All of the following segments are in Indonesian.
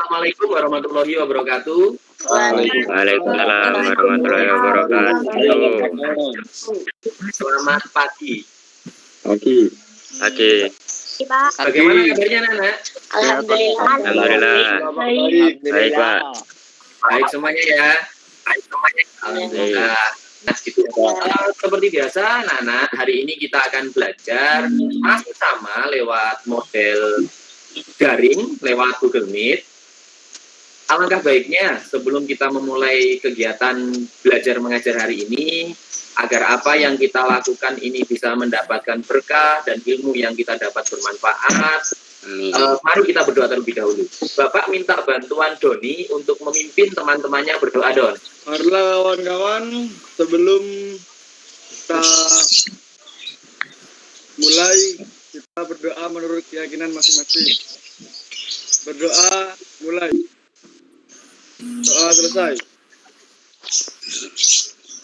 Assalamualaikum warahmatullahi wabarakatuh. Waalaikumsalam warahmatullahi wabarakatuh. Selamat pagi. Pagi. Bagaimana kabarnya, Nana? Alhamdulillah. Baik, Pak. Baik semuanya ya. Alhamdulillah. Nah, gitu. Seperti biasa, Nana, hari ini kita akan belajar masih sama lewat model daring, lewat Google Meet. Alangkah baiknya sebelum kita memulai kegiatan belajar mengajar hari ini, agar apa yang kita lakukan ini bisa mendapatkan berkah dan ilmu yang kita dapat bermanfaat. Mari kita berdoa terlebih dahulu. Bapak minta bantuan Doni untuk memimpin teman-temannya berdoa, Don. Marilah kawan-kawan, sebelum kita mulai, kita berdoa menurut keyakinan masing-masing. Berdoa mulai. Doa selesai.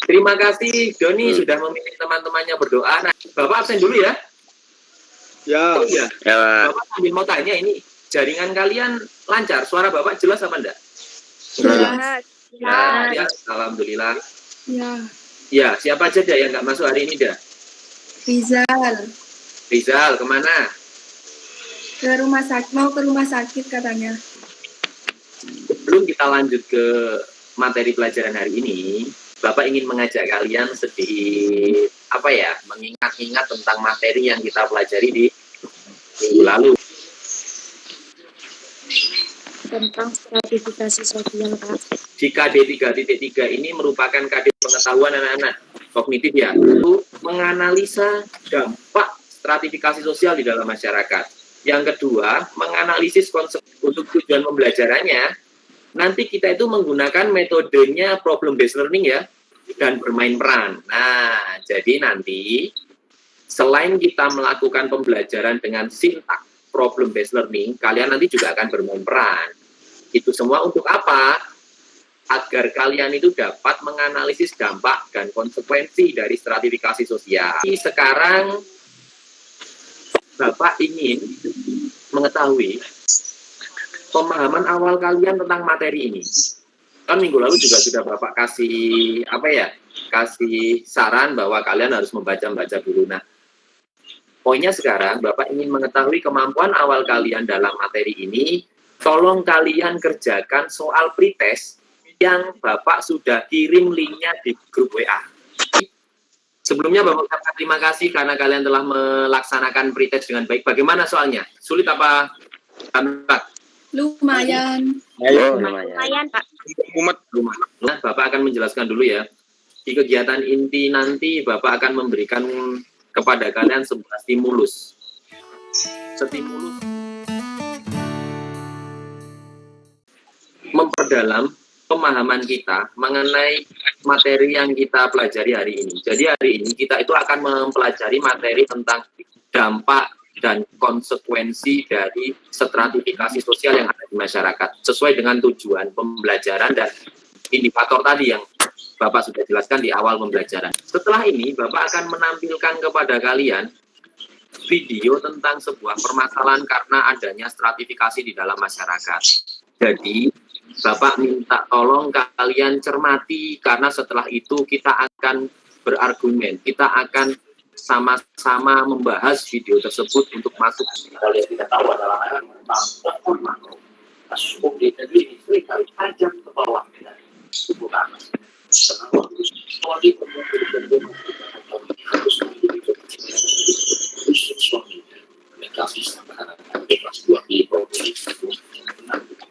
Terima kasih Doni sudah memimpin teman-temannya berdoa. Nah, Bapak absen dulu ya. Ya. Oh iya. Ya, Bapak sambil mau tanya ini, jaringan kalian lancar? Suara Bapak jelas apa enggak? Jelas. Nah, ya, alhamdulillah. Ya. Ya, siapa aja dah yang nggak masuk hari ini dah? Rizal. Rizal, kemana? Mau ke rumah sakit katanya. Sebelum kita lanjut ke materi pelajaran hari ini, Bapak ingin mengajak kalian sedikit mengingat-ingat tentang materi yang kita pelajari di minggu lalu. Tentang stratifikasi sosial, Pak. Di KD 3.3 ini merupakan KD pengetahuan anak-anak kognitif ya, untuk menganalisa dampak stratifikasi sosial di dalam masyarakat. Yang kedua, menganalisis konsep untuk tujuan pembelajarannya. Nanti kita itu menggunakan metodenya problem based learning ya, dan bermain peran. Nah, jadi nanti selain kita melakukan pembelajaran dengan sintak problem based learning, kalian nanti juga akan bermain peran. Itu semua untuk apa? Agar kalian itu dapat menganalisis dampak dan konsekuensi dari stratifikasi sosial. Sekarang Bapak ingin mengetahui pemahaman awal kalian tentang materi ini. Kan minggu lalu juga sudah Bapak kasih kasih saran bahwa kalian harus membaca dulu. Nah, poinnya sekarang Bapak ingin mengetahui kemampuan awal kalian dalam materi ini. Tolong kalian kerjakan soal pretest yang Bapak sudah kirim linknya di grup WA. Sebelumnya Bapak ucapkan terima kasih karena kalian telah melaksanakan pretest dengan baik. Bagaimana soalnya? Sulit apa? Lumayan. Lumayan, Pak. Nah, Bapak akan menjelaskan dulu ya. Di kegiatan inti nanti Bapak akan memberikan kepada kalian sebuah stimulus. Stimulus memperdalam pemahaman kita mengenai materi yang kita pelajari hari ini. Jadi hari ini kita itu akan mempelajari materi tentang dampak dan konsekuensi dari stratifikasi sosial yang ada di masyarakat sesuai dengan tujuan pembelajaran dan indikator tadi yang Bapak sudah jelaskan di awal pembelajaran. Setelah ini Bapak akan menampilkan kepada kalian video tentang sebuah permasalahan karena adanya stratifikasi di dalam masyarakat. Jadi Bapak minta tolong kalian cermati karena setelah itu kita akan berargumen, kita akan sama-sama membahas video tersebut untuk masuk. Kalian tidak tahu adalah tentang makro. Kasus publik negeri seringkali tajam ke bawah dan tubuh anak.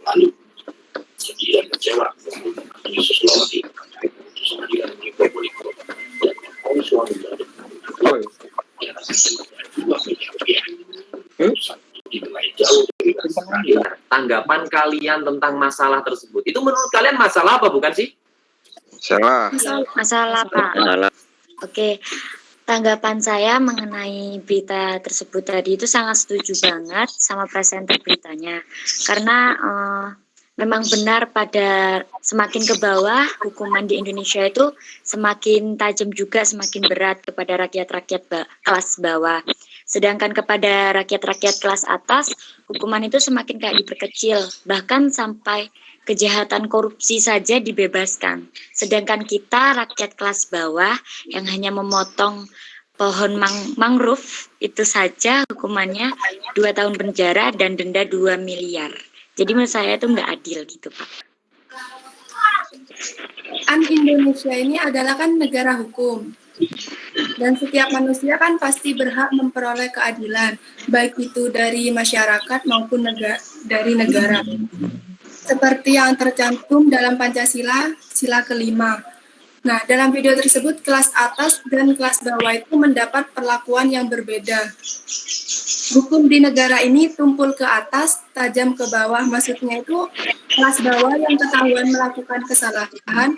Lalu sekian kecewa tanggapan kalian tentang masalah tersebut. Itu menurut kalian masalah apa bukan sih? Masalah, Pak. Oke. Tanggapan saya mengenai berita tersebut tadi itu sangat setuju banget sama presenter beritanya. Karena memang benar pada semakin ke bawah, hukuman di Indonesia itu semakin tajam juga, semakin berat kepada rakyat-rakyat kelas bawah. Sedangkan kepada rakyat-rakyat kelas atas, hukuman itu semakin kayak diperkecil, bahkan sampai kejahatan korupsi saja dibebaskan. Sedangkan kita rakyat kelas bawah yang hanya memotong pohon mangrove itu saja hukumannya 2 tahun penjara dan denda 2 miliar. Jadi menurut saya itu nggak adil gitu, Pak. Indonesia ini adalah kan negara hukum. Dan setiap manusia kan pasti berhak memperoleh keadilan, baik itu dari masyarakat maupun dari negara. Seperti yang tercantum dalam Pancasila, sila kelima. Nah, dalam video tersebut, kelas atas dan kelas bawah itu mendapat perlakuan yang berbeda. Hukum di negara ini tumpul ke atas, tajam ke bawah. Maksudnya itu, kelas bawah yang ketahuan melakukan kesalahan,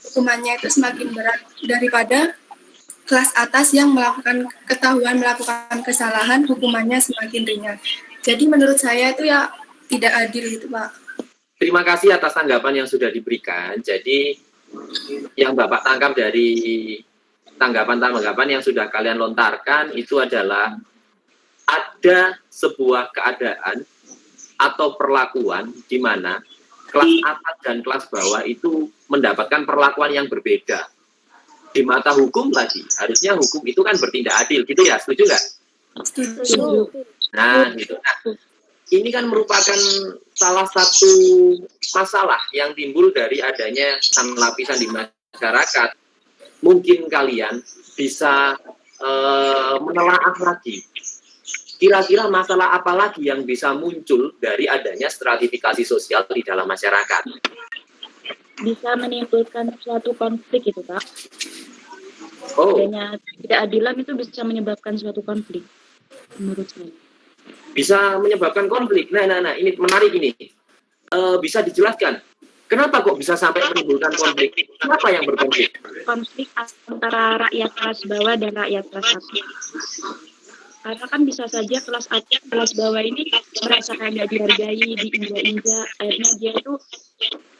hukumannya itu semakin berat daripada kelas atas yang ketahuan melakukan kesalahan, hukumannya semakin ringan. Jadi menurut saya itu ya tidak adil gitu, Pak. Terima kasih atas tanggapan yang sudah diberikan. Jadi yang Bapak tangkap dari tanggapan-tanggapan yang sudah kalian lontarkan itu adalah ada sebuah keadaan atau perlakuan di mana kelas atas dan kelas bawah itu mendapatkan perlakuan yang berbeda. Di mata hukum tadi, harusnya hukum itu kan bertindak adil, gitu ya, setuju nggak? Setuju. Nah, gitu. Nah, ini kan merupakan salah satu masalah yang timbul dari adanya 6 lapisan di masyarakat. Mungkin kalian bisa menelaah lagi. Kira-kira masalah apa lagi yang bisa muncul dari adanya stratifikasi sosial di dalam masyarakat? Bisa menimbulkan suatu konflik itu, Pak. Oh. Adanya ketidakadilan itu bisa menyebabkan suatu konflik, menurut saya. Bisa menyebabkan konflik. Nah, ini menarik ini. Bisa dijelaskan, kenapa kok bisa sampai menimbulkan konflik? Kenapa yang berkonflik? Konflik antara rakyat kelas bawah dan rakyat kelas atas. Karena kan bisa saja kelas atas, kelas bawah ini merasa kayak nggak dihargai, diinjak-injak. Akhirnya dia itu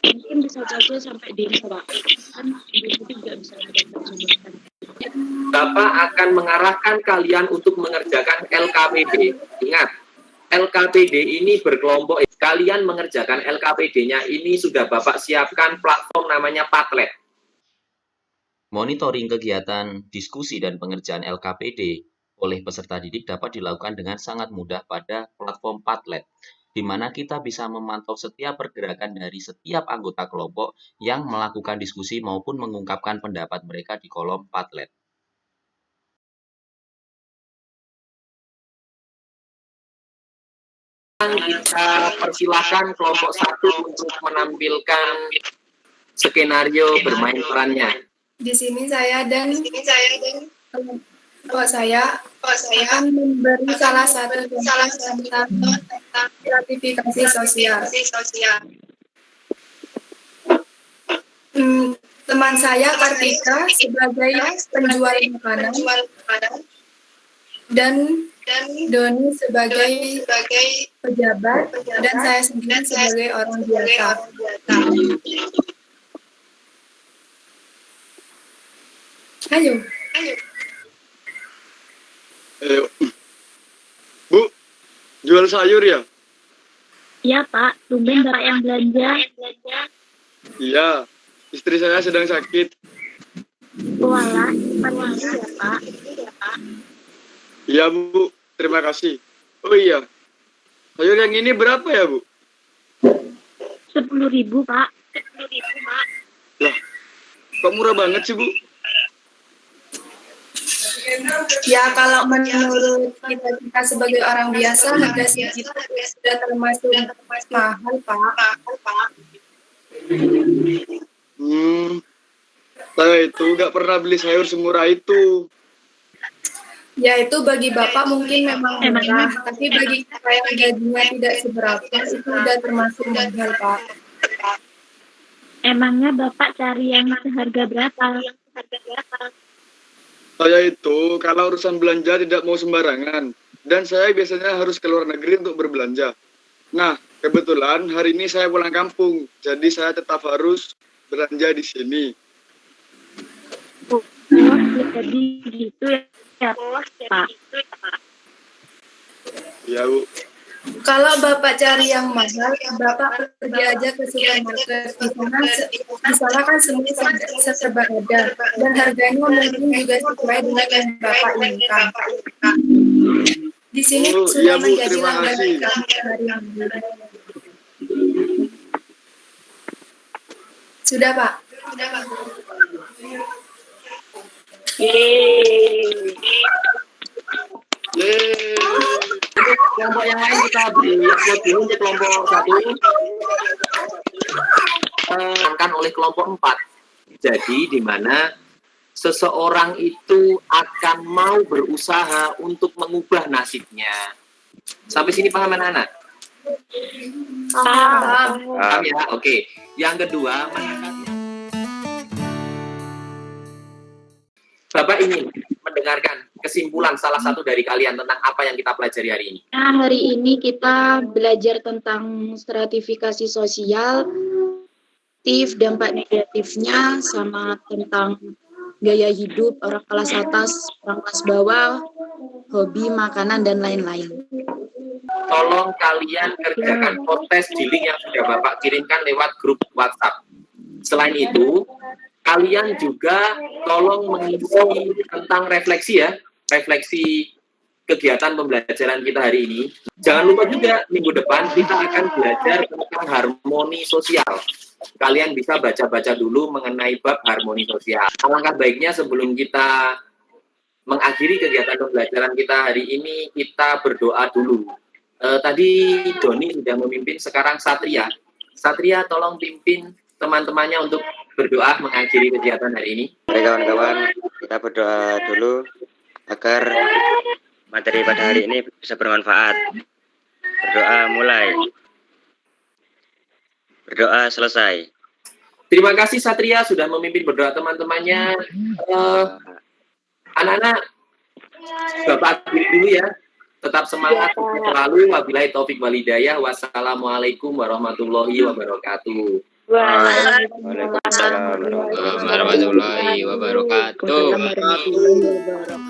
mungkin bisa saja sampai demo, Pak. Kan itu juga bisa menyebabkan. Bapak akan mengarahkan kalian untuk mengerjakan LKPD. Ingat, LKPD ini berkelompok. Kalian mengerjakan LKPD-nya ini sudah Bapak siapkan platform namanya Padlet. Monitoring kegiatan, diskusi, dan pengerjaan LKPD oleh peserta didik dapat dilakukan dengan sangat mudah pada platform Padlet, di mana kita bisa memantau setiap pergerakan dari setiap anggota kelompok yang melakukan diskusi maupun mengungkapkan pendapat mereka di kolom Padlet. Kita persilahkan kelompok 1 untuk menampilkan skenario bermain perannya. Di sini saya dan kelompok saya akan memberi salah satu tentang stratifikasi sosial. Teman saya Kartika sebagai penjual makanan dan Doni sebagai pejabat dan saya sendiri sebagai orang biasa. Ayo. Bu, jual sayur ya? Iya, Pak. Tumben Bapak yang belanja. Iya, istri saya sedang sakit. Walah, ya, Pak. Iya, Bu. Terima kasih. Oh iya, sayur yang ini berapa ya, Bu? 10.000, Pak. Lah, kok murah banget sih, Bu? Ya kalau menurut kita sebagai orang biasa harga segitu sudah termasuk mahal, Pak. Saya itu nggak pernah beli sayur semurah itu. Ya itu bagi Bapak mungkin memang murah, tapi bagi kita yang gajinya tidak seberapa itu sudah termasuk mahal, Pak. Emangnya Bapak cari yang seharga berapa? Saya itu kalau urusan belanja tidak mau sembarangan. Dan saya biasanya harus ke luar negeri untuk berbelanja. Nah, kebetulan hari ini saya pulang kampung. Jadi saya tetap harus belanja di sini. Oh, jadi gitu ya, Pak. Ya, Bu. Kalau Bapak cari yang mahal, Bapak pergi aja ke supermarket. Di sana kan semua serba ada. Dan harganya mungkin juga sesuai dengan yang Bapak inginkan. Di sini Oh, sudah iya, Bu. menjadi Terima langganan kasih. kami sehari-hari. Sudah, Pak? Yeay. Untuk kelompok yang lain kita beri upload dulu untuk kelompok 1. Akan oleh kelompok 4. Jadi di mana seseorang itu akan mau berusaha untuk mengubah nasibnya. Sampai sini paham anak-anak? Paham ya? Oke. Yang kedua, Bapak ingin mendengarkan kesimpulan salah satu dari kalian tentang apa yang kita pelajari hari ini. Nah, hari ini kita belajar tentang stratifikasi sosial, dampak negatifnya, sama tentang gaya hidup orang kelas atas, orang kelas bawah, hobi, makanan, dan lain-lain. Tolong kalian kerjakan kontes di link yang sudah Bapak kirimkan lewat grup WhatsApp. Selain itu, kalian juga tolong mengisi tentang refleksi ya, refleksi kegiatan pembelajaran kita hari ini. Jangan lupa juga minggu depan kita akan belajar tentang harmoni sosial. Kalian bisa baca-baca dulu mengenai bab harmoni sosial. Alangkah baiknya sebelum kita mengakhiri kegiatan pembelajaran kita hari ini, kita berdoa dulu. Tadi Doni sudah memimpin, sekarang Satria. Satria tolong pimpin teman-temannya untuk berdoa mengakhiri kegiatan hari ini. Mari kawan-kawan, kita berdoa dulu agar materi pada hari ini bisa bermanfaat. Berdoa mulai. Berdoa selesai. Terima kasih Satria sudah memimpin berdoa teman-temannya. Anak-anak, Bapak akhiri dulu ya. Tetap semangat selalu. Wabillahi taufik walhidayah. Wassalamualaikum warahmatullahi wabarakatuh. Waalaikumsalam warahmatullahi wabarakatuh. Warahmatullahi wabarakatuh.